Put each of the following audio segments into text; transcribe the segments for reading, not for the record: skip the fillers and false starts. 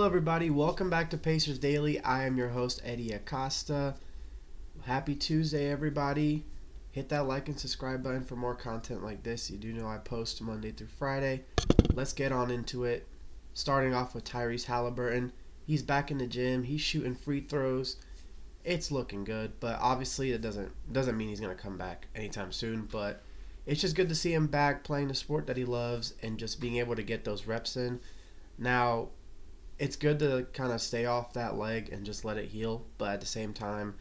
Hello, everybody. Welcome back to Pacers Daily. I am your host, Hery Acosta. Happy Tuesday, everybody. Hit that like and subscribe button for more content like this. You do know I post Monday through Friday. Let's get on into it. Starting off with Tyrese Halliburton. He's back in the gym. He's shooting free throws. It's looking good, but obviously it doesn't mean he's going to come back anytime soon. But it's just good to see him back playing the sport that he loves and just being able to get those reps in. Now, it's good to kind of stay off that leg and just let it heal, but at the same time,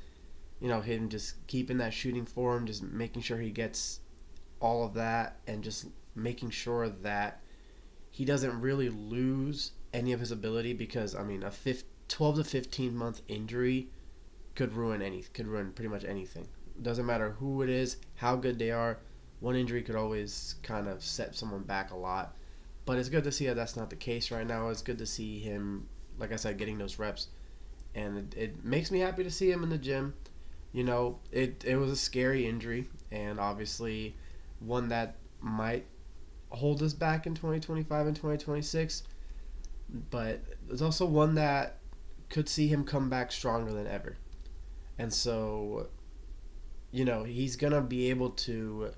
him just keeping that shooting form, just making sure he gets all of that and just making sure that he doesn't really lose any of his ability because, a 12 to 15 month injury could ruin pretty much anything. Doesn't matter who it is, how good they are. One injury could always kind of set someone back a lot. But it's good to see that that's not the case right now. It's good to see him, like I said, getting those reps. And it makes me happy to see him in the gym. It was a scary injury, and obviously one that might hold us back in 2025 and 2026. But it's also one that could see him come back stronger than ever. And so, he's going to be able to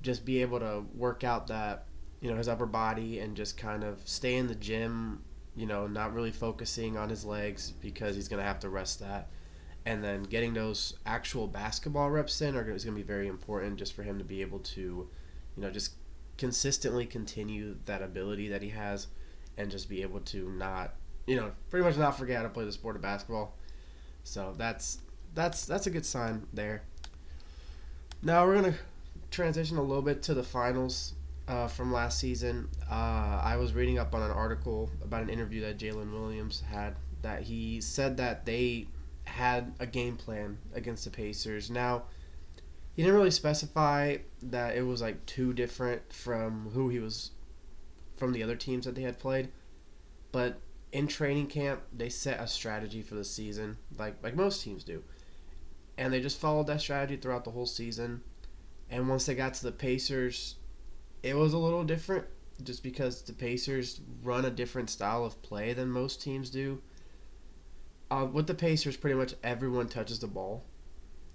just be able to work out that his upper body and just kind of stay in the gym, not really focusing on his legs because he's going to have to rest that. And then getting those actual basketball reps in is going to be very important just for him to be able to, just consistently continue that ability that he has and just be able to not, pretty much not forget how to play the sport of basketball. So that's a good sign there. Now we're going to transition a little bit to the finals. From last season, I was reading up on an article about an interview that Jalen Williams had that he said that they had a game plan against the Pacers. Now, he didn't really specify that it was like too different from from the other teams that they had played, but in training camp, they set a strategy for the season, like most teams do, and they just followed that strategy throughout the whole season. And once they got to the Pacers, it was a little different just because the Pacers run a different style of play than most teams do. With the Pacers, pretty much everyone touches the ball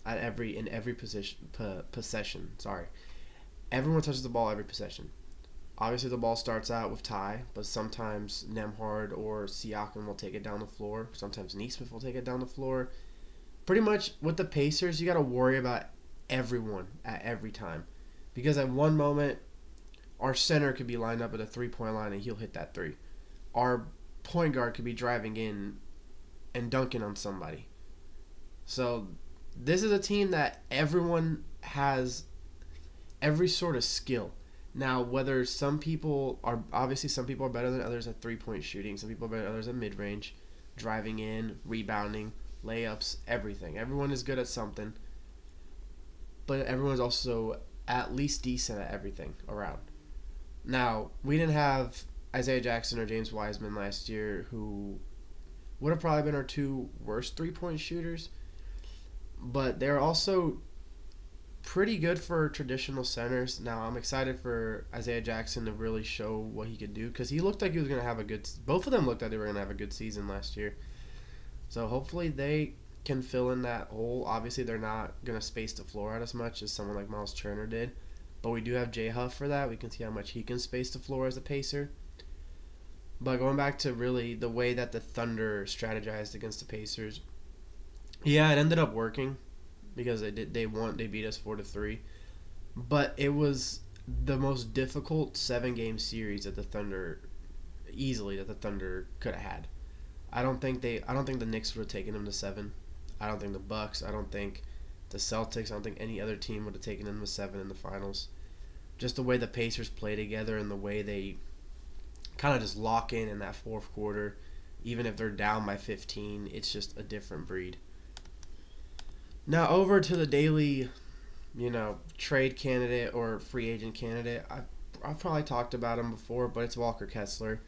in every possession. Sorry, everyone touches the ball every possession. Obviously, the ball starts out with Ty, but sometimes Nembhard or Siakam will take it down the floor. Sometimes Nesmith will take it down the floor. Pretty much with the Pacers, you got to worry about everyone at every time because at one moment, our center could be lined up at a three-point line and he'll hit that three. Our point guard could be driving in and dunking on somebody. So this is a team that everyone has every sort of skill. Now, whether some people are better than others at three-point shooting. Some people are better than others at mid-range, driving in, rebounding, layups, everything. Everyone is good at something. But everyone's also at least decent at everything around. Now, we didn't have Isaiah Jackson or James Wiseman last year, who would have probably been our two worst three-point shooters. But they're also pretty good for traditional centers. Now, I'm excited for Isaiah Jackson to really show what he could do because he looked like he was going to have both of them looked like they were going to have a good season last year. So hopefully they can fill in that hole. Obviously, they're not going to space the floor out as much as someone like Miles Turner did. But we do have Jay Huff for that. We can see how much he can space the floor as a Pacer. But going back to really the way that the Thunder strategized against the Pacers, yeah, it ended up working because they beat us 4-3. But it was the most difficult 7-game series that the Thunder could have had. I don't think the Knicks would have taken them to 7. I don't think the Bucks. I don't think the Celtics. I don't think any other team would have taken them to 7 in the finals. Just the way the Pacers play together and the way they kind of just lock in that fourth quarter, even if they're down by 15, it's just a different breed. Now over to the daily, trade candidate or free agent candidate. I've probably talked about him before, but it's Walker Kessler.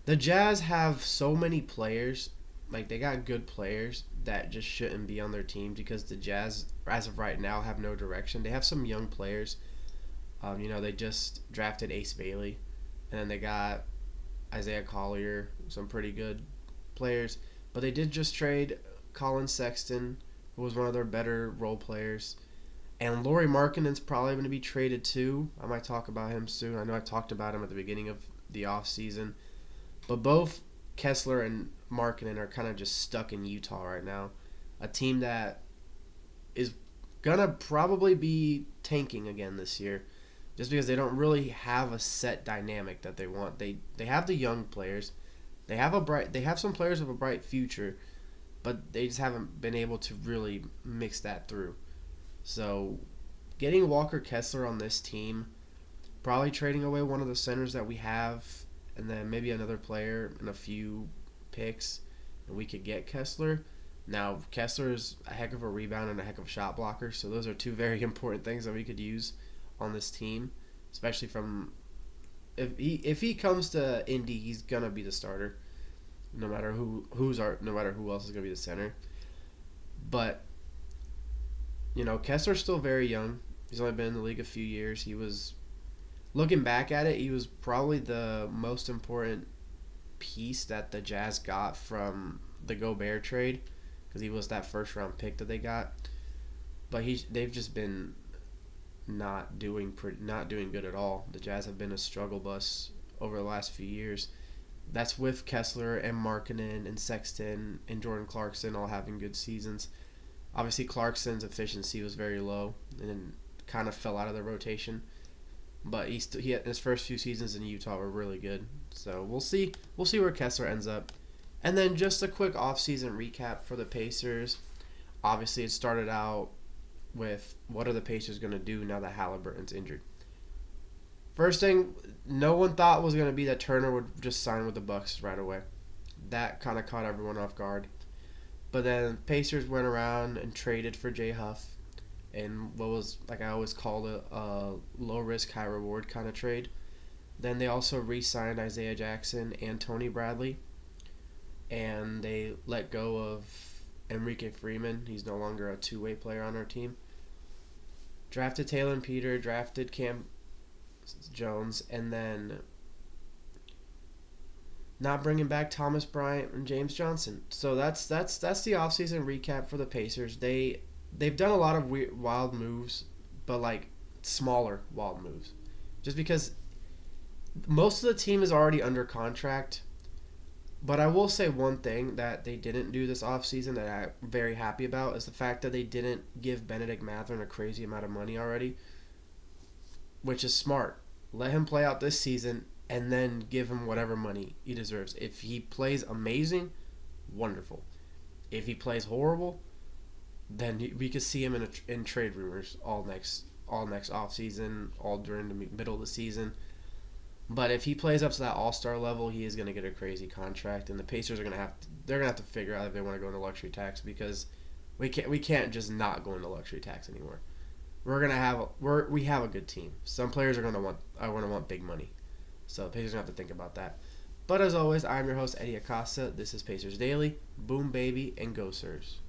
The Jazz have so many players, they got good players that just shouldn't be on their team because the Jazz, as of right now, have no direction. They have some young players. They just drafted Ace Bailey, and then they got Isaiah Collier, some pretty good players. But they did just trade Colin Sexton, who was one of their better role players. And Lauri Markkanen's probably going to be traded too. I might talk about him soon. I know I talked about him at the beginning of the offseason. But both Kessler and Markkanen are kind of just stuck in Utah right now. A team that is going to probably be tanking again this year just because they don't really have a set dynamic that they want. They have the young players. They have some players with a bright future, but they just haven't been able to really mix that through. So, getting Walker Kessler on this team, probably trading away one of the centers that we have, and then maybe another player and a few picks, and we could get Kessler. Now, Kessler is a heck of a rebound and a heck of a shot blocker, so those are two very important things that we could use on this team, especially from if he comes to Indy, he's gonna be the starter, no matter who else is gonna be the center. But Kessler's still very young. He's only been in the league a few years. He was, looking back at it, he was probably the most important piece that the Jazz got from the Gobert trade because he was that first round pick that they got. But they've just been not doing good at all. The Jazz have been a struggle bus over the last few years. That's with Kessler and Markkanen and Sexton and Jordan Clarkson all having good seasons. Obviously, Clarkson's efficiency was very low and then kind of fell out of the rotation. But he had his first few seasons in Utah were really good. So we'll see where Kessler ends up. And then just a quick offseason recap for the Pacers. Obviously, it started out with what are the Pacers going to do now that Halliburton's injured. First thing, no one thought was going to be that Turner would just sign with the Bucks right away. That kind of caught everyone off guard. But then Pacers went around and traded for Jay Huff in what was, like I always called a low-risk, high-reward kind of trade. Then they also re-signed Isaiah Jackson and Tony Bradley. And they let go of Enrique Freeman. He's no longer a two-way player on our team. Drafted Taylor Peter, drafted Cam Jones, and then not bringing back Thomas Bryant and James Johnson. So that's the offseason recap for the Pacers. They've done a lot of wild moves, but like smaller wild moves. Just because most of the team is already under contract. But I will say one thing that they didn't do this offseason that I'm very happy about is the fact that they didn't give Benedict Mathurin a crazy amount of money already, which is smart. Let him play out this season and then give him whatever money he deserves. If he plays amazing, wonderful. If he plays horrible, then we could see him in trade rumors all next offseason, all during the middle of the season. But if he plays up to that all-star level, he is going to get a crazy contract, and the Pacers are going to have to figure out if they want to go into luxury tax because we can't just not go into luxury tax anymore. We have a good team. Some players are going to want big money, so the Pacers are going to have to think about that. But as always, I'm your host Hery Acosta. This is Pacers Daily. Boom, baby, and go, Sirs.